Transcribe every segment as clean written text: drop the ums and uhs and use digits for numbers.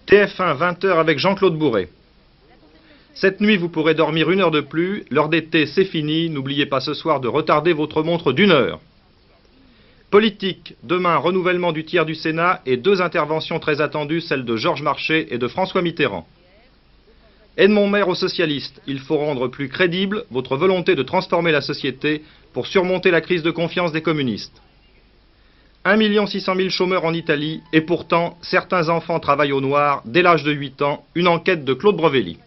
TF1, 20h avec Jean-Claude Bourret. Cette nuit, vous pourrez dormir 1 heure de plus. L'heure d'été, c'est fini. N'oubliez pas ce soir de retarder votre montre d'1 heure. Politique, demain, renouvellement du tiers du Sénat et 2 interventions très attendues, celles de Georges Marchais et de François Mitterrand. Edmond Maire aux socialistes, il faut rendre plus crédible votre volonté de transformer la société pour surmonter la crise de confiance des communistes. 1 600 000 chômeurs en Italie, et pourtant, certains enfants travaillent au noir dès l'âge de 8 ans, une enquête de Claude Brevelli.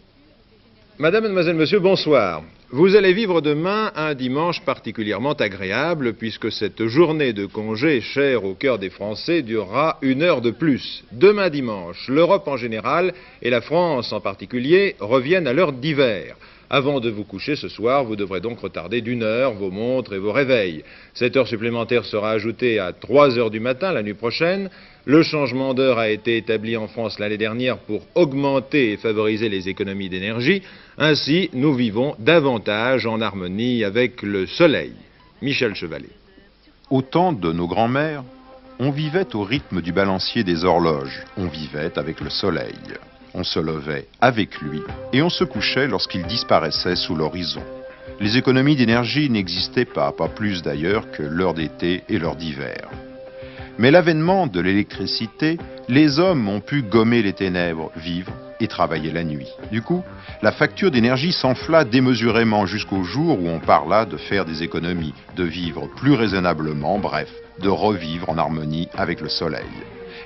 Madame, mademoiselle, monsieur, bonsoir. Vous allez vivre demain un dimanche particulièrement agréable, puisque cette journée de congé chère au cœur des Français durera 1 heure de plus. Demain dimanche, l'Europe en général, et la France en particulier, reviennent à l'heure d'hiver. Avant de vous coucher ce soir, vous devrez donc retarder d'1 heure vos montres et vos réveils. Cette heure supplémentaire sera ajoutée à 3 heures du matin la nuit prochaine. Le changement d'heure a été établi en France l'année dernière pour augmenter et favoriser les économies d'énergie. Ainsi, nous vivons davantage en harmonie avec le soleil. Michel Chevalet. Au temps de nos grands-mères, on vivait au rythme du balancier des horloges. On vivait avec le soleil. On se levait avec lui et on se couchait lorsqu'il disparaissait sous l'horizon. Les économies d'énergie n'existaient pas plus d'ailleurs que l'heure d'été et l'heure d'hiver. Mais l'avènement de l'électricité, les hommes ont pu gommer les ténèbres, vivre et travailler la nuit. Du coup, la facture d'énergie s'enfla démesurément jusqu'au jour où on parla de faire des économies, de vivre plus raisonnablement, bref, de revivre en harmonie avec le soleil.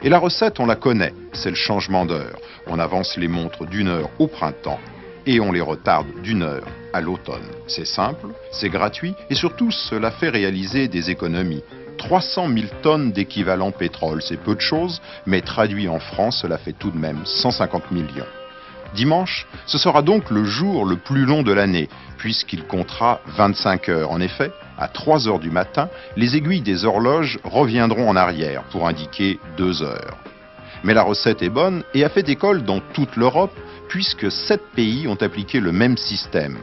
Et la recette, on la connaît, c'est le changement d'heure. On avance les montres d'1 heure au printemps et on les retarde d'1 heure à l'automne. C'est simple, c'est gratuit et surtout cela fait réaliser des économies. 300 000 tonnes d'équivalent pétrole, c'est peu de choses, mais traduit en France, cela fait tout de même 150 millions. Dimanche, ce sera donc le jour le plus long de l'année, puisqu'il comptera 25 heures. En effet, à 3 heures du matin, les aiguilles des horloges reviendront en arrière pour indiquer 2 heures. Mais la recette est bonne et a fait école dans toute l'Europe, puisque 7 pays ont appliqué le même système.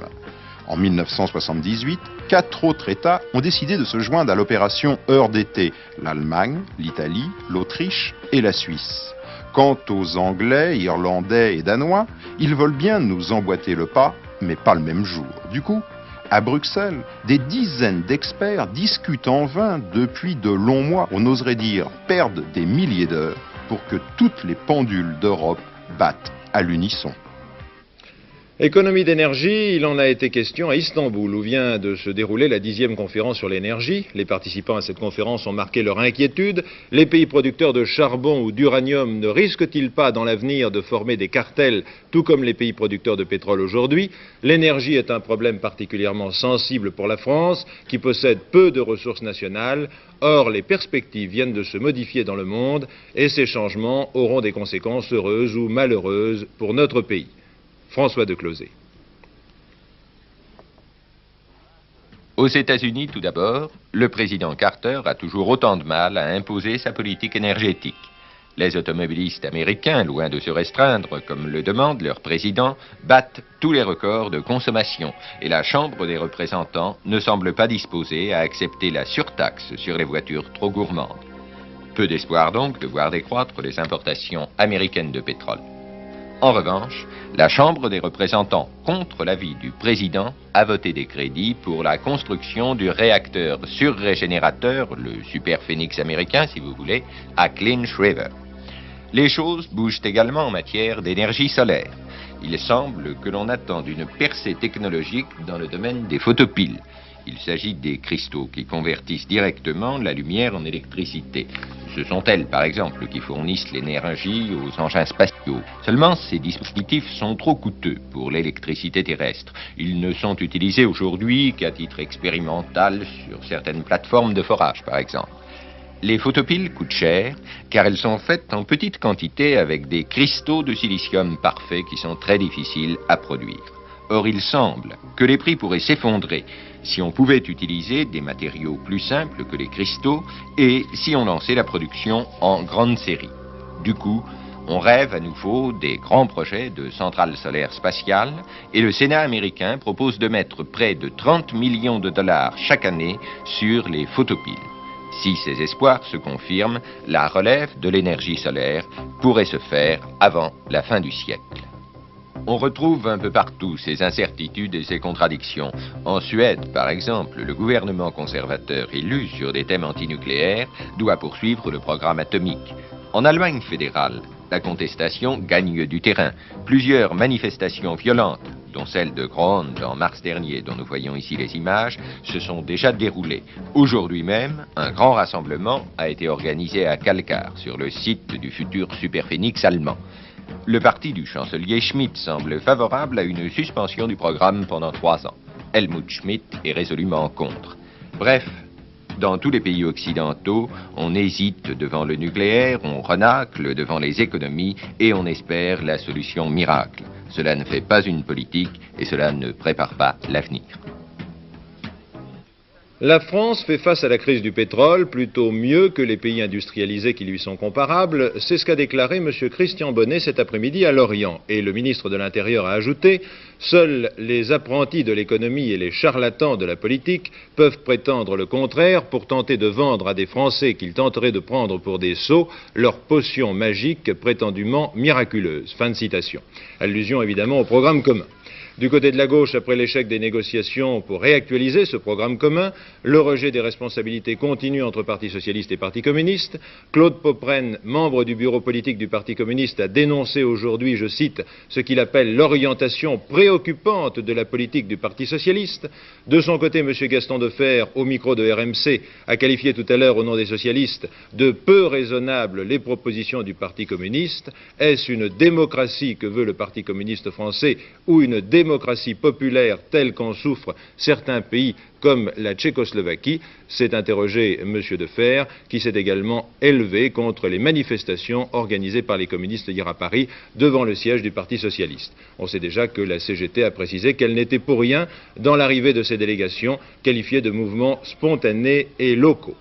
En 1978, 4 autres États ont décidé de se joindre à l'opération Heure d'été, l'Allemagne, l'Italie, l'Autriche et la Suisse. Quant aux Anglais, Irlandais et Danois, ils veulent bien nous emboîter le pas, mais pas le même jour. Du coup, à Bruxelles, des dizaines d'experts discutent en vain depuis de longs mois, on oserait dire perdent des milliers d'heures, pour que toutes les pendules d'Europe battent à l'unisson. Économie d'énergie, il en a été question à Istanbul, où vient de se dérouler la 10e conférence sur l'énergie. Les participants à cette conférence ont marqué leur inquiétude. Les pays producteurs de charbon ou d'uranium ne risquent-ils pas dans l'avenir de former des cartels, tout comme les pays producteurs de pétrole aujourd'hui? L'énergie est un problème particulièrement sensible pour la France, qui possède peu de ressources nationales. Or, les perspectives viennent de se modifier dans le monde, et ces changements auront des conséquences heureuses ou malheureuses pour notre pays. François de Closet. Aux États-Unis, tout d'abord, le président Carter a toujours autant de mal à imposer sa politique énergétique. Les automobilistes américains, loin de se restreindre, comme le demande leur président, battent tous les records de consommation et la Chambre des représentants ne semble pas disposée à accepter la surtaxe sur les voitures trop gourmandes. Peu d'espoir donc de voir décroître les importations américaines de pétrole. En revanche, la Chambre des représentants, contre l'avis du président, a voté des crédits pour la construction du réacteur surrégénérateur, le Super Phoenix américain si vous voulez, à Clinch River. Les choses bougent également en matière d'énergie solaire. Il semble que l'on attende une percée technologique dans le domaine des photopiles. Il s'agit des cristaux qui convertissent directement la lumière en électricité. Ce sont elles, par exemple, qui fournissent l'énergie aux engins spatiaux. Seulement, ces dispositifs sont trop coûteux pour l'électricité terrestre. Ils ne sont utilisés aujourd'hui qu'à titre expérimental sur certaines plateformes de forage, par exemple. Les photopiles coûtent cher, car elles sont faites en petite quantité avec des cristaux de silicium parfaits qui sont très difficiles à produire. Or, il semble que les prix pourraient s'effondrer si on pouvait utiliser des matériaux plus simples que les cristaux et si on lançait la production en grande série. Du coup, On rêve à nouveau des grands projets de centrales solaires spatiales et le Sénat américain propose de mettre près de 30 millions de dollars chaque année sur les photopiles. Si ces espoirs se confirment, la relève de l'énergie solaire pourrait se faire avant la fin du siècle. On retrouve un peu partout ces incertitudes et ces contradictions. En Suède, par exemple, le gouvernement conservateur élu sur des thèmes antinucléaires doit poursuivre le programme atomique. En Allemagne fédérale, la contestation gagne du terrain. Plusieurs manifestations violentes, dont celle de Groningen en mars dernier, dont nous voyons ici les images, se sont déjà déroulées. Aujourd'hui même, un grand rassemblement a été organisé à Kalkar, sur le site du futur Superphénix allemand. Le parti du chancelier Schmidt semble favorable à une suspension du programme pendant 3 ans. Helmut Schmidt est résolument contre. Bref, dans tous les pays occidentaux, on hésite devant le nucléaire, on renacle devant les économies et on espère la solution miracle. Cela ne fait pas une politique et cela ne prépare pas l'avenir. La France fait face à la crise du pétrole plutôt mieux que les pays industrialisés qui lui sont comparables. C'est ce qu'a déclaré M. Christian Bonnet cet après-midi à Lorient. Et le ministre de l'Intérieur a ajouté « Seuls les apprentis de l'économie et les charlatans de la politique peuvent prétendre le contraire pour tenter de vendre à des Français qu'ils tenteraient de prendre pour des sots leur potion magique prétendument miraculeuse. » Fin de citation. Allusion évidemment au programme commun. Du côté de la gauche, après l'échec des négociations pour réactualiser ce programme commun, le rejet des responsabilités continue entre Parti socialiste et Parti communiste. Claude Popren, membre du bureau politique du Parti communiste, a dénoncé aujourd'hui, je cite, ce qu'il appelle l'orientation préoccupante de la politique du Parti socialiste. De son côté, M. Gaston Defferre, au micro de RMC, a qualifié tout à l'heure au nom des socialistes de peu raisonnables les propositions du Parti communiste. Est-ce une démocratie que veut le Parti communiste français ou une démocratie populaire telle qu'en souffrent certains pays comme la Tchécoslovaquie, s'est interrogé M. Defferre, qui s'est également élevé contre les manifestations organisées par les communistes hier à Paris devant le siège du Parti socialiste. On sait déjà que la CGT a précisé qu'elle n'était pour rien dans l'arrivée de ces délégations qualifiées de mouvements spontanés et locaux.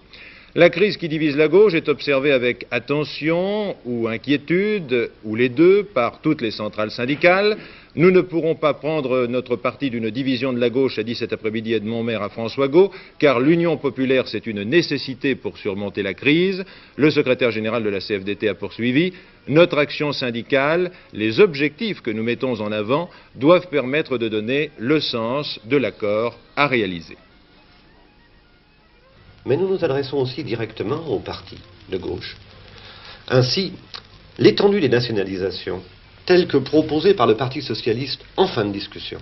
La crise qui divise la gauche est observée avec attention ou inquiétude, ou les deux, par toutes les centrales syndicales. Nous ne pourrons pas prendre notre parti d'une division de la gauche, a dit cet après-midi Edmond Maire à François Got, car l'union populaire, c'est une nécessité pour surmonter la crise. Le secrétaire général de la CFDT a poursuivi. Notre action syndicale, les objectifs que nous mettons en avant, doivent permettre de donner le sens de l'accord à réaliser. Mais nous nous adressons aussi directement aux partis de gauche. Ainsi, l'étendue des nationalisations, telle que proposée par le Parti socialiste en fin de discussion,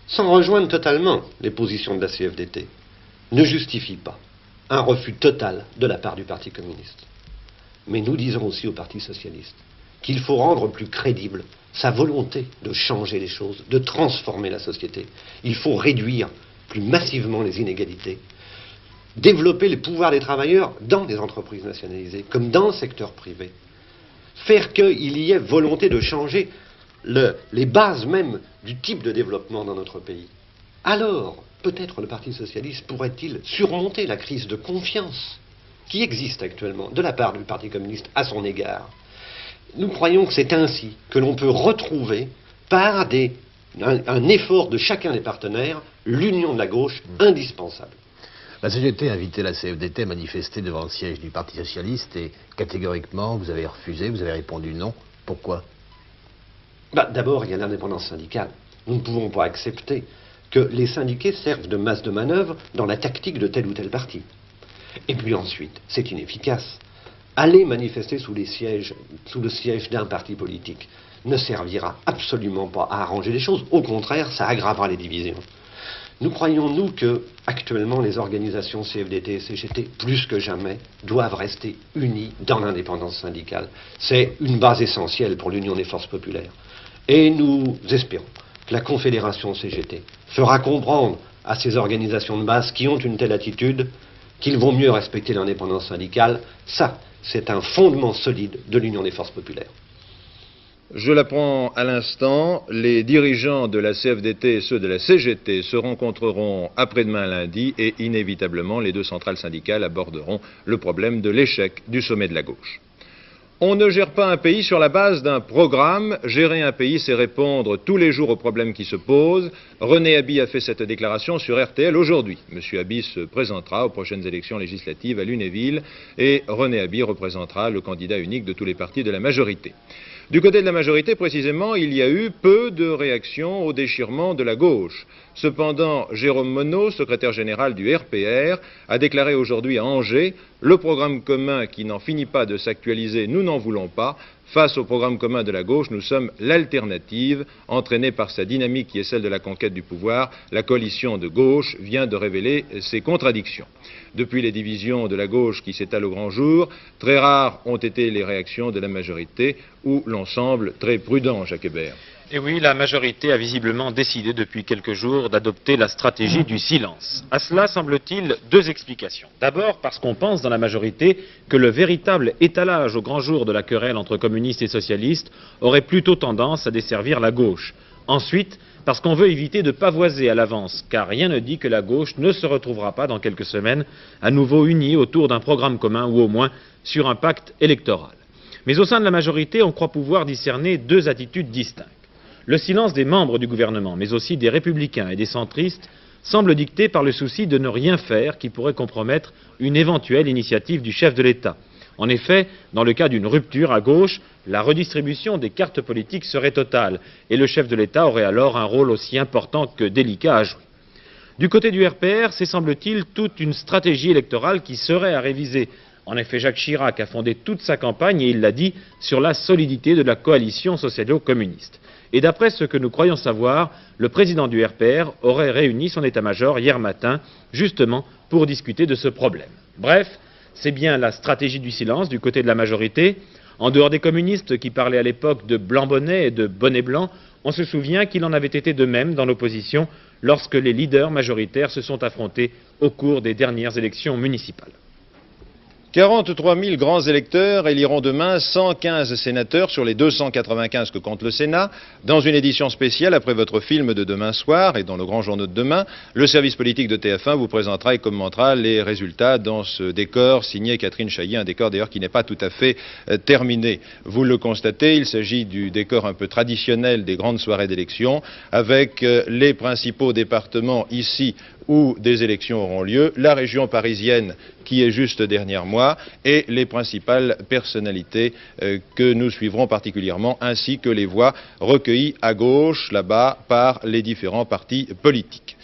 sans rejoindre totalement les positions de la CFDT, ne justifie pas un refus total de la part du Parti communiste. Mais nous disons aussi au Parti socialiste qu'il faut rendre plus crédible sa volonté de changer les choses, de transformer la société. Il faut réduire plus massivement les inégalités, développer le pouvoir des travailleurs dans les entreprises nationalisées, comme dans le secteur privé. Faire qu'il y ait volonté de changer les bases même du type de développement dans notre pays. Alors, peut-être le Parti socialiste pourrait-il surmonter la crise de confiance qui existe actuellement de la part du Parti communiste à son égard. Nous croyons que c'est ainsi que l'on peut retrouver, par un effort de chacun des partenaires, l'union de la gauche indispensable. La CGT a invité la CFDT à manifester devant le siège du Parti socialiste et catégoriquement, vous avez refusé, vous avez répondu non. Pourquoi? D'abord, il y a l'indépendance syndicale. Nous ne pouvons pas accepter que les syndiqués servent de masse de manœuvre dans la tactique de tel ou tel parti. Et puis ensuite, c'est inefficace. Aller manifester sous le siège d'un parti politique ne servira absolument pas à arranger les choses. Au contraire, ça aggravera les divisions. Nous croyons, nous, que, actuellement, les organisations CFDT et CGT, plus que jamais, doivent rester unies dans l'indépendance syndicale. C'est une base essentielle pour l'union des forces populaires. Et nous espérons que la Confédération CGT fera comprendre à ces organisations de base qui ont une telle attitude qu'il vaut mieux respecter l'indépendance syndicale. Ça, c'est un fondement solide de l'union des forces populaires. Je l'apprends à l'instant, les dirigeants de la CFDT et ceux de la CGT se rencontreront après-demain lundi et inévitablement les deux centrales syndicales aborderont le problème de l'échec du sommet de la gauche. On ne gère pas un pays sur la base d'un programme. Gérer un pays, c'est répondre tous les jours aux problèmes qui se posent. René Haby a fait cette déclaration sur RTL aujourd'hui. Monsieur Haby se présentera aux prochaines élections législatives à Lunéville et René Haby représentera le candidat unique de tous les partis de la majorité. Du côté de la majorité, précisément, il y a eu peu de réactions au déchirement de la gauche. Cependant, Jérôme Monod, secrétaire général du RPR, a déclaré aujourd'hui à Angers « Le programme commun qui n'en finit pas de s'actualiser, nous n'en voulons pas. Face au programme commun de la gauche, nous sommes l'alternative. Entraînée par sa dynamique qui est celle de la conquête du pouvoir, la coalition de gauche vient de révéler ses contradictions. » Depuis les divisions de la gauche qui s'étalent au grand jour, très rares ont été les réactions de la majorité, ou l'ensemble très prudent, Jacques Hébert. Et oui, la majorité a visiblement décidé depuis quelques jours d'adopter la stratégie du silence. À cela, semble-t-il, deux explications. D'abord, parce qu'on pense dans la majorité que le véritable étalage au grand jour de la querelle entre communistes et socialistes aurait plutôt tendance à desservir la gauche. Ensuite, parce qu'on veut éviter de pavoiser à l'avance, car rien ne dit que la gauche ne se retrouvera pas dans quelques semaines à nouveau unie autour d'un programme commun ou au moins sur un pacte électoral. Mais au sein de la majorité, on croit pouvoir discerner deux attitudes distinctes. Le silence des membres du gouvernement, mais aussi des républicains et des centristes, semble dicté par le souci de ne rien faire qui pourrait compromettre une éventuelle initiative du chef de l'État. En effet, dans le cas d'une rupture à gauche, la redistribution des cartes politiques serait totale et le chef de l'État aurait alors un rôle aussi important que délicat à jouer. Du côté du RPR, c'est semble-t-il toute une stratégie électorale qui serait à réviser. En effet, Jacques Chirac a fondé toute sa campagne, et il l'a dit, sur la solidité de la coalition socialo-communiste. Et d'après ce que nous croyons savoir, le président du RPR aurait réuni son état-major hier matin, justement pour discuter de ce problème. Bref, c'est bien la stratégie du silence du côté de la majorité. En dehors des communistes qui parlaient à l'époque de blanc-bonnet et de bonnet blanc, on se souvient qu'il en avait été de même dans l'opposition lorsque les leaders majoritaires se sont affrontés au cours des dernières élections municipales. 43 000 grands électeurs éliront demain 115 sénateurs sur les 295 que compte le Sénat. Dans une édition spéciale après votre film de demain soir et dans le grand journal de demain, le service politique de TF1 vous présentera et commentera les résultats dans ce décor signé Catherine Chailly, un décor d'ailleurs qui n'est pas tout à fait terminé. Vous le constatez, il s'agit du décor un peu traditionnel des grandes soirées d'élection avec les principaux départements ici où des élections auront lieu, la région parisienne qui est juste derrière moi et les principales personnalités que nous suivrons particulièrement, ainsi que les voix recueillies à gauche, là-bas, par les différents partis politiques.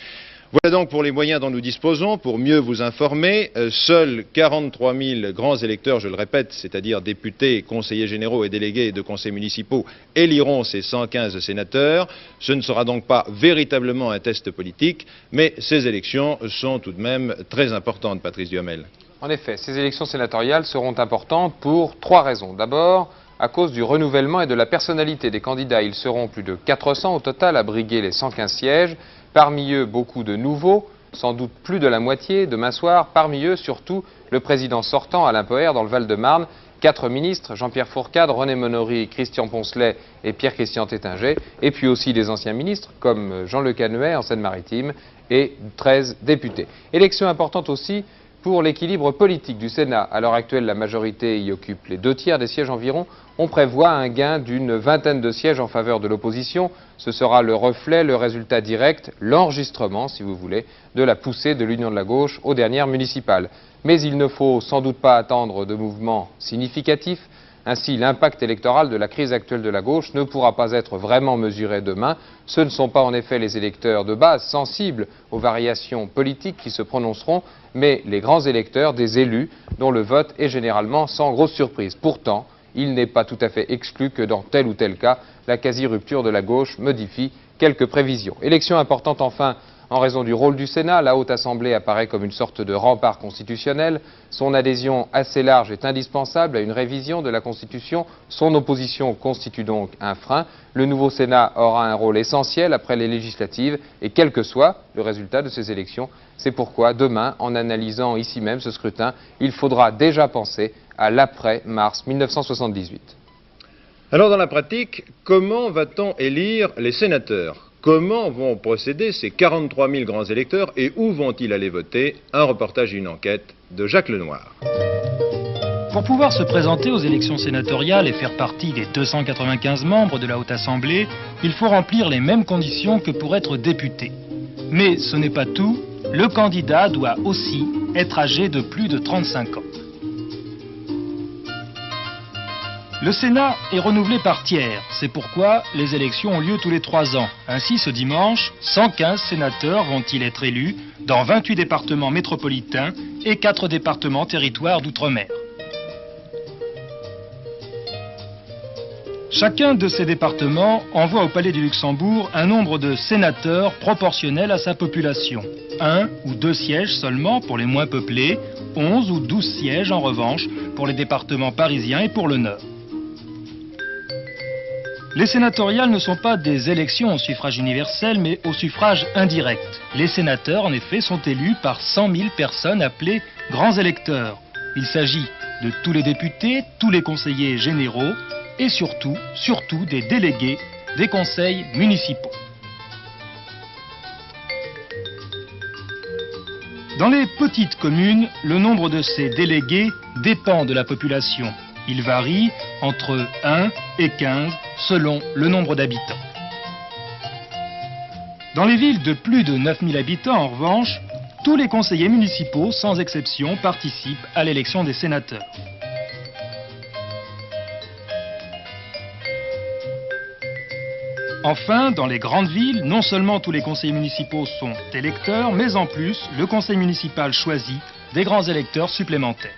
Voilà donc pour les moyens dont nous disposons, pour mieux vous informer. Seuls 43 000 grands électeurs, je le répète, c'est-à-dire députés, conseillers généraux et délégués de conseils municipaux, éliront ces 115 sénateurs. Ce ne sera donc pas véritablement un test politique, mais ces élections sont tout de même très importantes, Patrice Duhamel. En effet, ces élections sénatoriales seront importantes pour trois raisons. D'abord, à cause du renouvellement et de la personnalité des candidats. Ils seront plus de 400 au total à briguer les 115 sièges. Parmi eux, beaucoup de nouveaux, sans doute plus de la moitié demain soir. Parmi eux, surtout, le président sortant, Alain Poher, dans le Val-de-Marne. 4 ministres, Jean-Pierre Fourcade, René Monory, Christian Poncelet et Pierre-Christian Tétinger. Et puis aussi des anciens ministres, comme Jean Le Canuet en Seine-Maritime, et 13 députés. Élection importante aussi pour l'équilibre politique du Sénat. À l'heure actuelle, la majorité y occupe les 2/3 des sièges environ. On prévoit un gain d'une vingtaine de sièges en faveur de l'opposition. Ce sera le reflet, le résultat direct, l'enregistrement, si vous voulez, de la poussée de l'Union de la gauche aux dernières municipales. Mais il ne faut sans doute pas attendre de mouvements significatifs. Ainsi, l'impact électoral de la crise actuelle de la gauche ne pourra pas être vraiment mesuré demain. Ce ne sont pas en effet les électeurs de base sensibles aux variations politiques qui se prononceront, mais les grands électeurs des élus dont le vote est généralement sans grosse surprise. Pourtant, il n'est pas tout à fait exclu que dans tel ou tel cas, la quasi-rupture de la gauche modifie quelques prévisions. Élection importante enfin en raison du rôle du Sénat. La Haute Assemblée apparaît comme une sorte de rempart constitutionnel. Son adhésion assez large est indispensable à une révision de la Constitution. Son opposition constitue donc un frein. Le nouveau Sénat aura un rôle essentiel après les législatives et quel que soit le résultat de ces élections. C'est pourquoi demain, en analysant ici même ce scrutin, il faudra déjà penser à l'après-mars 1978. Alors dans la pratique, comment va-t-on élire les sénateurs ? Comment vont procéder ces 43 000 grands électeurs et où vont-ils aller voter? Un reportage et une enquête de Jacques Lenoir. Pour pouvoir se présenter aux élections sénatoriales et faire partie des 295 membres de la Haute Assemblée, il faut remplir les mêmes conditions que pour être député. Mais ce n'est pas tout, le candidat doit aussi être âgé de plus de 35 ans. Le Sénat est renouvelé par tiers, c'est pourquoi les élections ont lieu tous les 3 ans. Ainsi, ce dimanche, 115 sénateurs vont-ils être élus dans 28 départements métropolitains et 4 départements territoires d'outre-mer. Chacun de ces départements envoie au Palais du Luxembourg un nombre de sénateurs proportionnel à sa population. 1 ou 2 sièges seulement pour les moins peuplés, 11 ou 12 sièges en revanche pour les départements parisiens et pour le Nord. Les sénatoriales ne sont pas des élections au suffrage universel, mais au suffrage indirect. Les sénateurs, en effet, sont élus par 100 000 personnes appelées grands électeurs. Il s'agit de tous les députés, tous les conseillers généraux et surtout des délégués des conseils municipaux. Dans les petites communes, le nombre de ces délégués dépend de la population. Il varie entre 1 et 15 selon le nombre d'habitants. Dans les villes de plus de 9000 habitants, en revanche, tous les conseillers municipaux, sans exception, participent à l'élection des sénateurs. Enfin, dans les grandes villes, non seulement tous les conseillers municipaux sont électeurs, mais en plus, le conseil municipal choisit des grands électeurs supplémentaires.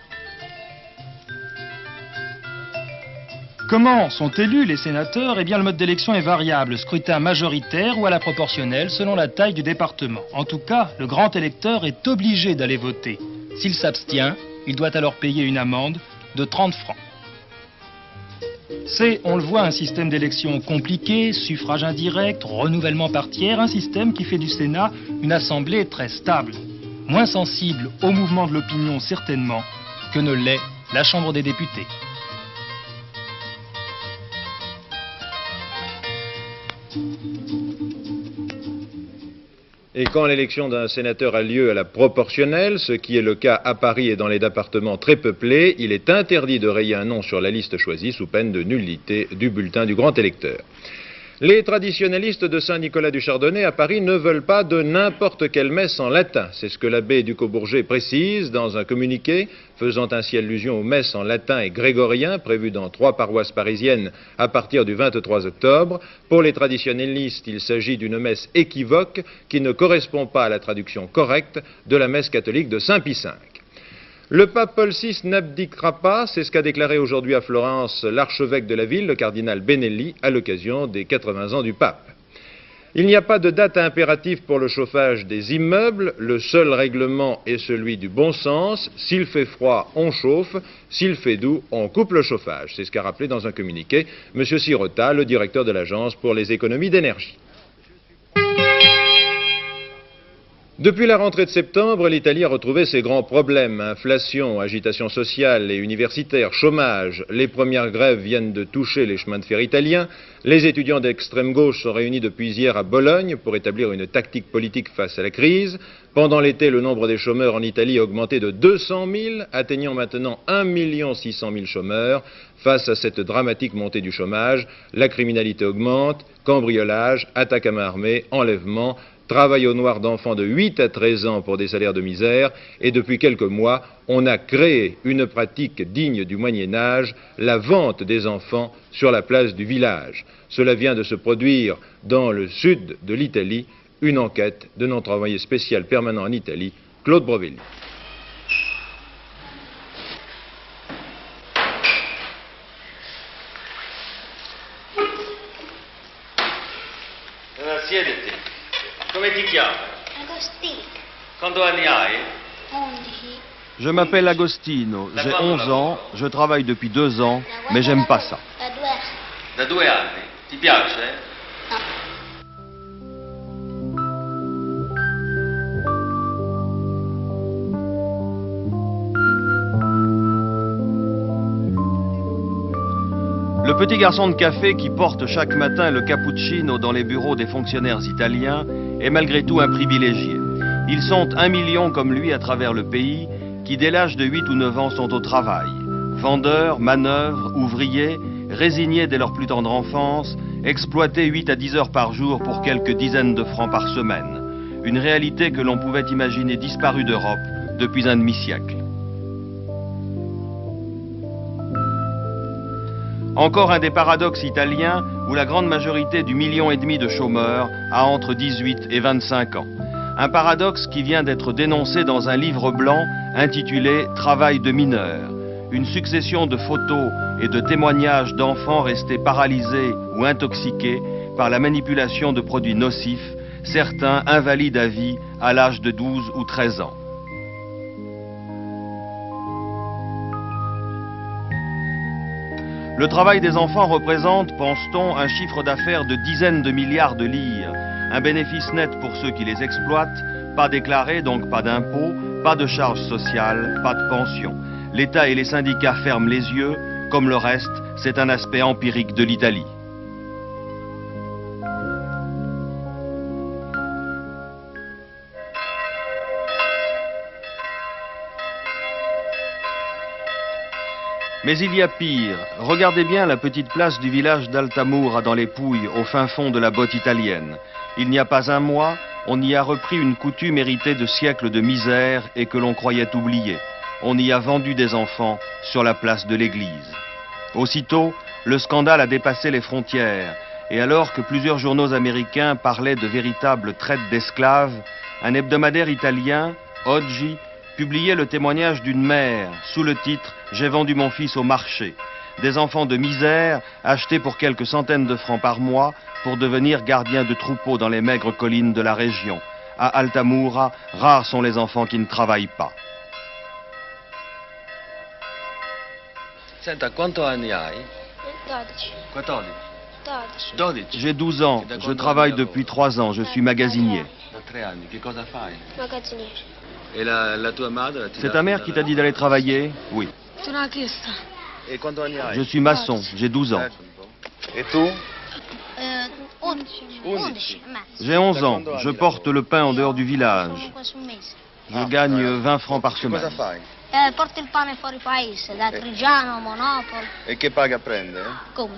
Comment sont élus les sénateurs? Eh bien, le mode d'élection est variable, scrutin majoritaire ou à la proportionnelle selon la taille du département. En tout cas, le grand électeur est obligé d'aller voter. S'il s'abstient, il doit alors payer une amende de 30 francs. C'est, on le voit, un système d'élection compliqué, suffrage indirect, renouvellement par tiers, un système qui fait du Sénat une assemblée très stable, moins sensible au mouvement de l'opinion certainement que ne l'est la Chambre des députés. Et quand l'élection d'un sénateur a lieu à la proportionnelle, ce qui est le cas à Paris et dans les départements très peuplés, il est interdit de rayer un nom sur la liste choisie sous peine de nullité du bulletin du grand électeur. Les traditionalistes de Saint-Nicolas du Chardonnay à Paris ne veulent pas de n'importe quelle messe en latin. C'est ce que l'abbé Ducos-Bourget précise dans un communiqué, faisant ainsi allusion aux messes en latin et grégorien prévues dans 3 paroisses parisiennes à partir du 23 octobre. Pour les traditionalistes, il s'agit d'une messe équivoque qui ne correspond pas à la traduction correcte de la messe catholique de Saint Pie V. Le pape Paul VI n'abdiquera pas, c'est ce qu'a déclaré aujourd'hui à Florence l'archevêque de la ville, le cardinal Benelli, à l'occasion des 80 ans du pape. Il n'y a pas de date impérative pour le chauffage des immeubles, le seul règlement est celui du bon sens, s'il fait froid, on chauffe, s'il fait doux, on coupe le chauffage. C'est ce qu'a rappelé dans un communiqué M. Sirota, le directeur de l'Agence pour les économies d'énergie. Depuis la rentrée de septembre, l'Italie a retrouvé ses grands problèmes. Inflation, agitation sociale et universitaire, chômage. Les premières grèves viennent de toucher les chemins de fer italiens. Les étudiants d'extrême gauche sont réunis depuis hier à Bologne pour établir une tactique politique face à la crise. Pendant l'été, le nombre des chômeurs en Italie a augmenté de 200 000, atteignant maintenant 1 600 000 chômeurs. Face à cette dramatique montée du chômage, la criminalité augmente, cambriolage, attaques à main armée, enlèvements, travail au noir d'enfants de 8 à 13 ans pour des salaires de misère, et depuis quelques mois, on a créé une pratique digne du Moyen-Âge, la vente des enfants sur la place du village. Cela vient de se produire dans le sud de l'Italie, une enquête de notre envoyé spécial permanent en Italie, Claude Brovelli. Siediti. Come ti chiami? Agostino. Quanti anni hai? 11. Je m'appelle Agostino, j'ai 11 ans, je travaille depuis 2 ans, mais j'aime pas ça. Da 2 anni. Da 2 anni. Ti piace? No. Le petit garçon de café qui porte chaque matin le cappuccino dans les bureaux des fonctionnaires italiens est malgré tout un privilégié. Ils sont 1 million comme lui à travers le pays qui dès l'âge de 8 ou 9 ans sont au travail, Vendeurs, manœuvres, ouvriers, résignés dès leur plus tendre enfance, exploités 8 à 10 heures par jour pour quelques dizaines de francs par semaine. Une réalité que l'on pouvait imaginer disparue d'Europe depuis un demi-siècle. Encore un des paradoxes italiens où la grande majorité du 1,5 million de chômeurs a entre 18 et 25 ans. Un paradoxe qui vient d'être dénoncé dans un livre blanc intitulé « Travail de mineurs ». Une succession de photos et de témoignages d'enfants restés paralysés ou intoxiqués par la manipulation de produits nocifs, certains invalides à vie à l'âge de 12 ou 13 ans. Le travail des enfants représente, pense-t-on, un chiffre d'affaires de dizaines de milliards de lire, un bénéfice net pour ceux qui les exploitent, pas déclaré, donc pas d'impôts, pas de charges sociales, pas de pensions. L'État et les syndicats ferment les yeux, comme le reste, c'est un aspect empirique de l'Italie. Mais il y a pire. Regardez bien la petite place du village d'Altamura dans les Pouilles, au fin fond de la botte italienne. Il n'y a pas un mois, on y a repris une coutume héritée de siècles de misère et que l'on croyait oubliée. On y a vendu des enfants sur la place de l'église. Aussitôt, le scandale a dépassé les frontières. Et alors que plusieurs journaux américains parlaient de véritables traites d'esclaves, un hebdomadaire italien, Oggi, publiait le témoignage d'une mère, sous le titre « J'ai vendu mon fils au marché ». Des enfants de misère, achetés pour quelques centaines de francs par mois, pour devenir gardiens de troupeaux dans les maigres collines de la région. À Altamura, rares sont les enfants qui ne travaillent pas. Senta, quanto anni hai? 12. 14. 12. 12. J'ai 12 ans, je travaille depuis 3 ans, je suis magasinier. Da 3 anni, che cosa fai? Magazziniere. Et la tua madre? C'est ta mère qui t'a dit d'aller travailler? Oui. Sono la chiesa. Et quanto anni hai? Je suis maçon, j'ai 12 ans. Et tu? 11. J'ai 11 ans, je porte le pain en dehors du village. Je gagne 20 francs par semaine. Porto il pane fuori paese, da Trigiano, Monopoli. E che paga prende? Come?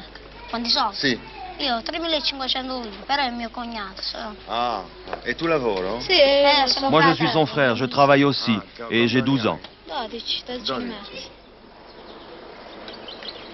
Quanti soldi? Sì. Io 3.500 euro, però è mio cognato. Ah, e tu lavoro? Sì, sono Moi je suis son frère, je travaille aussi, et j'ai 12 ans. 12 mesi.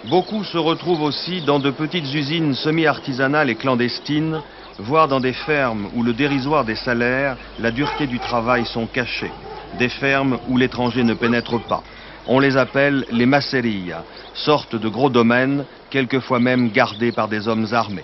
Beaucoup se retrouvent aussi dans de petites usines semi-artisanales et clandestines, voire dans des fermes où le dérisoire des salaires, la dureté du travail sont cachés. Des fermes où l'étranger ne pénètre pas. On les appelle les masserillas, sortes de gros domaines, quelquefois même gardés par des hommes armés.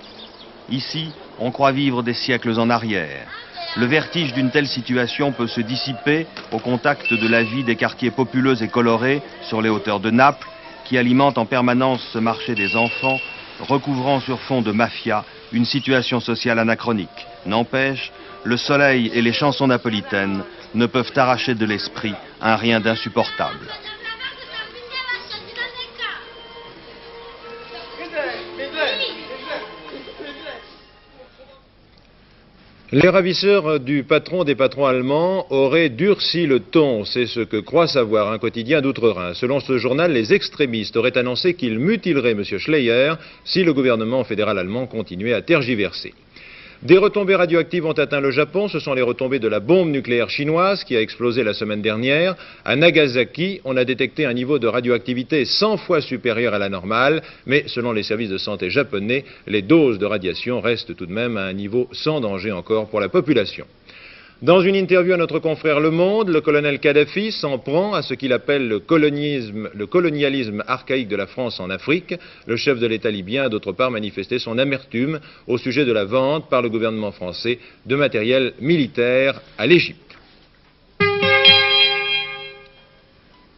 Ici, on croit vivre des siècles en arrière. Le vertige d'une telle situation peut se dissiper au contact de la vie des quartiers populeux et colorés sur les hauteurs de Naples, qui alimentent en permanence ce marché des enfants, recouvrant sur fond de mafia une situation sociale anachronique. N'empêche, le soleil et les chansons napolitaines ne peuvent arracher de l'esprit un rien d'insupportable. Les ravisseurs du patron des patrons allemands auraient durci le ton, c'est ce que croit savoir un quotidien d'Outre-Rhin. Selon ce journal, les extrémistes auraient annoncé qu'ils mutileraient M. Schleyer si le gouvernement fédéral allemand continuait à tergiverser. Des retombées radioactives ont atteint le Japon, ce sont les retombées de la bombe nucléaire chinoise qui a explosé la semaine dernière. À Nagasaki, on a détecté un niveau de radioactivité 100 fois supérieur à la normale, mais selon les services de santé japonais, les doses de radiation restent tout de même à un niveau sans danger encore pour la population. Dans une interview à notre confrère Le Monde, le colonel Kadhafi s'en prend à ce qu'il appelle le colonialisme archaïque de la France en Afrique. Le chef de l'État libyen a d'autre part manifesté son amertume au sujet de la vente par le gouvernement français de matériel militaire à l'Égypte.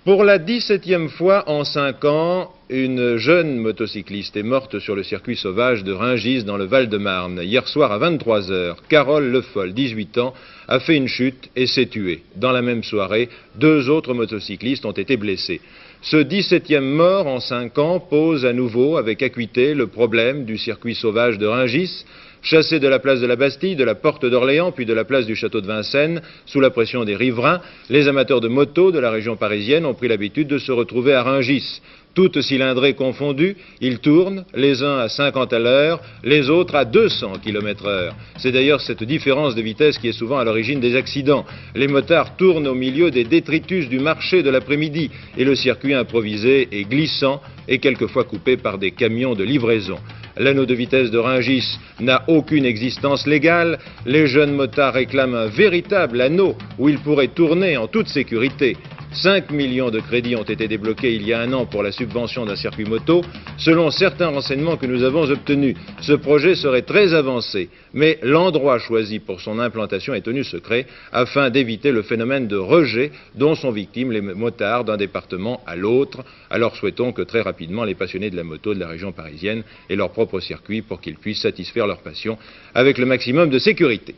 Pour la 17e fois en 5 ans, une jeune motocycliste est morte sur le circuit sauvage de Rungis dans le Val-de-Marne. Hier soir à 23 h, Carole Le Foll, 18 ans, a fait une chute et s'est tuée. Dans la même soirée, 2 autres motocyclistes ont été blessés. Ce 17e mort en 5 ans pose à nouveau avec acuité le problème du circuit sauvage de Rungis. chassés de la place de la Bastille, de la porte d'Orléans, puis de la place du château de Vincennes, sous la pression des riverains, les amateurs de moto de la région parisienne ont pris l'habitude de se retrouver à Rungis. Toutes cylindrées confondues, ils tournent, les uns à 50 à l'heure, les autres à 200 km/h. C'est d'ailleurs cette différence de vitesse qui est souvent à l'origine des accidents. Les motards tournent au milieu des détritus du marché de l'après-midi et le circuit improvisé est glissant et quelquefois coupé par des camions de livraison. L'anneau de vitesse de Rungis n'a aucune existence légale. Les jeunes motards réclament un véritable anneau où ils pourraient tourner en toute sécurité. 5 millions de crédits ont été débloqués il y a un an pour la subvention d'un circuit moto. Selon certains renseignements que nous avons obtenus, ce projet serait très avancé, mais l'endroit choisi pour son implantation est tenu secret afin d'éviter le phénomène de rejet dont sont victimes les motards d'un département à l'autre. Alors souhaitons que très rapidement les passionnés de la moto de la région parisienne aient leur propre circuit pour qu'ils puissent satisfaire leur passion avec le maximum de sécurité.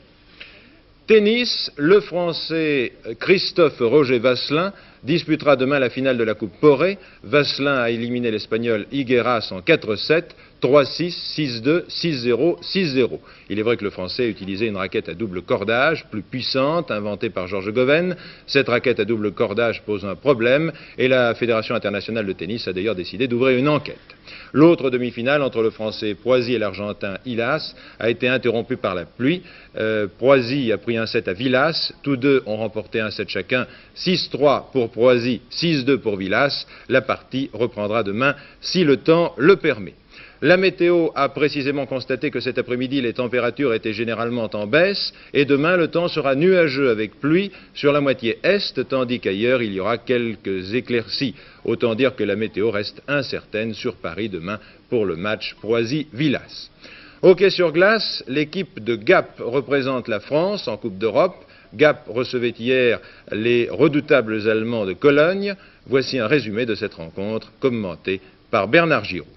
Tennis, le Français Christophe Roger Vasselin disputera demain la finale de la Coupe Poré. Vasselin a éliminé l'Espagnol Higueras en 4-7, 3-6, 6-2, 6-0, 6-0. Il est vrai que le Français a utilisé une raquette à double cordage, plus puissante, inventée par Georges Goven. Cette raquette à double cordage pose un problème et la Fédération internationale de tennis a d'ailleurs décidé d'ouvrir une enquête. L'autre demi-finale entre le Français Proisy et l'Argentin Hillas a été interrompue par la pluie. Proisy a pris un set à Villas. Tous deux ont remporté un set chacun, 6-3 pour Proisy, 6-2 pour Villas. La partie reprendra demain si le temps le permet. La météo a précisément constaté que cet après-midi, les températures étaient généralement en baisse et demain, le temps sera nuageux avec pluie sur la moitié est, tandis qu'ailleurs, il y aura quelques éclaircies. Autant dire que la météo reste incertaine sur Paris demain pour le match Proisy-Villas. Hockey sur glace, l'équipe de Gap représente la France en Coupe d'Europe. Gap recevait hier les redoutables Allemands de Cologne. Voici un résumé de cette rencontre commenté par Bernard Giraud.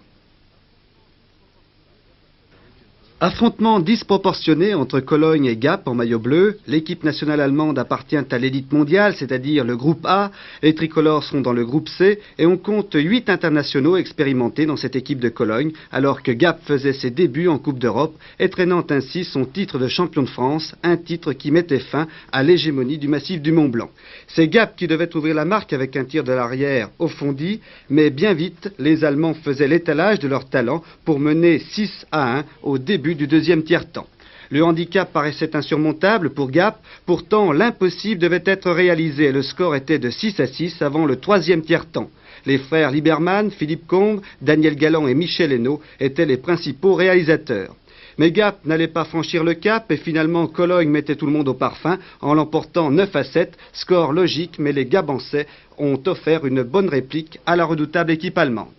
Affrontement disproportionné entre Cologne et Gap en maillot bleu. L'équipe nationale allemande appartient à l'élite mondiale, c'est-à-dire le groupe A. Les tricolores sont dans le groupe C et on compte 8 internationaux expérimentés dans cette équipe de Cologne, alors que Gap faisait ses débuts en Coupe d'Europe et traînant ainsi son titre de champion de France, un titre qui mettait fin à l'hégémonie du massif du Mont-Blanc. C'est Gap qui devait ouvrir la marque avec un tir de l'arrière au fond dit, mais bien vite, les Allemands faisaient l'étalage de leur talent pour mener 6-1 au début du deuxième tiers-temps. Le handicap paraissait insurmontable pour Gap, pourtant l'impossible devait être réalisé et le score était de 6-6 avant le troisième tiers-temps. Les frères Lieberman, Philippe Combe, Daniel Galland et Michel Hainaut étaient les principaux réalisateurs. Mais Gap n'allait pas franchir le cap et finalement Cologne mettait tout le monde au parfum en l'emportant 9-7, score logique, mais les Gabançais ont offert une bonne réplique à la redoutable équipe allemande.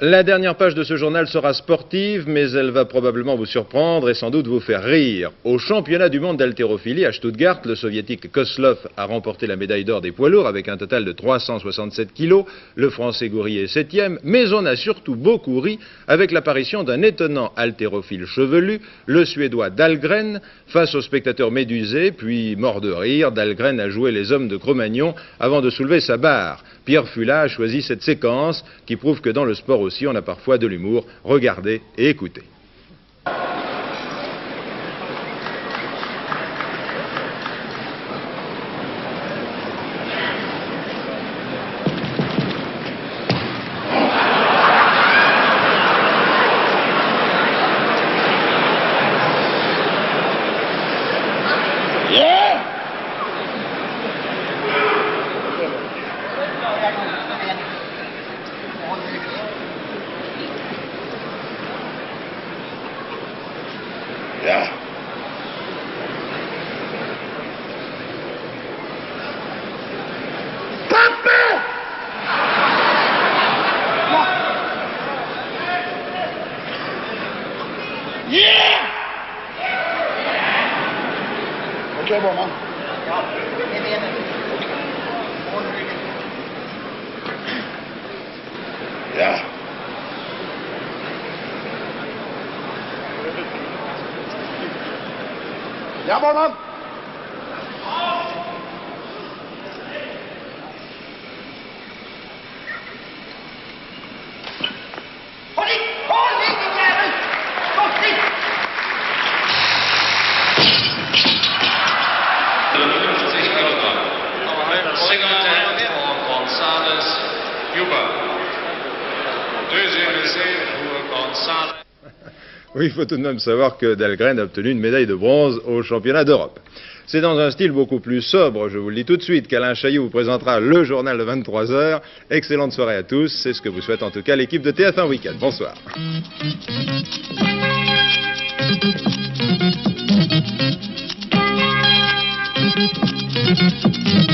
La dernière page de ce journal sera sportive, mais elle va probablement vous surprendre et sans doute vous faire rire. Au championnat du monde d'haltérophilie à Stuttgart, le soviétique Koslov a remporté la médaille d'or des poids lourds avec un total de 367 kilos. Le français Goury est 7e, mais on a surtout beaucoup ri avec l'apparition d'un étonnant haltérophile chevelu, le suédois Dahlgren. Face aux spectateurs médusés, puis mort de rire, Dahlgren a joué les hommes de Cro-Magnon avant de soulever sa barre. Pierre Fula a choisi cette séquence qui prouve que dans le sport aussi, on a parfois de l'humour. Regardez et écoutez. Jawohl, Mann! Hold it! Hold it, din jävel! Stopp dig! Oui, il faut tout de même savoir que Dahlgren a obtenu une médaille de bronze au championnat d'Europe. C'est dans un style beaucoup plus sobre, je vous le dis tout de suite, qu'Alain Chailloux vous présentera le journal de 23h. Excellente soirée à tous, c'est ce que vous souhaite en tout cas l'équipe de TF1 Week-end. Bonsoir. Thank you.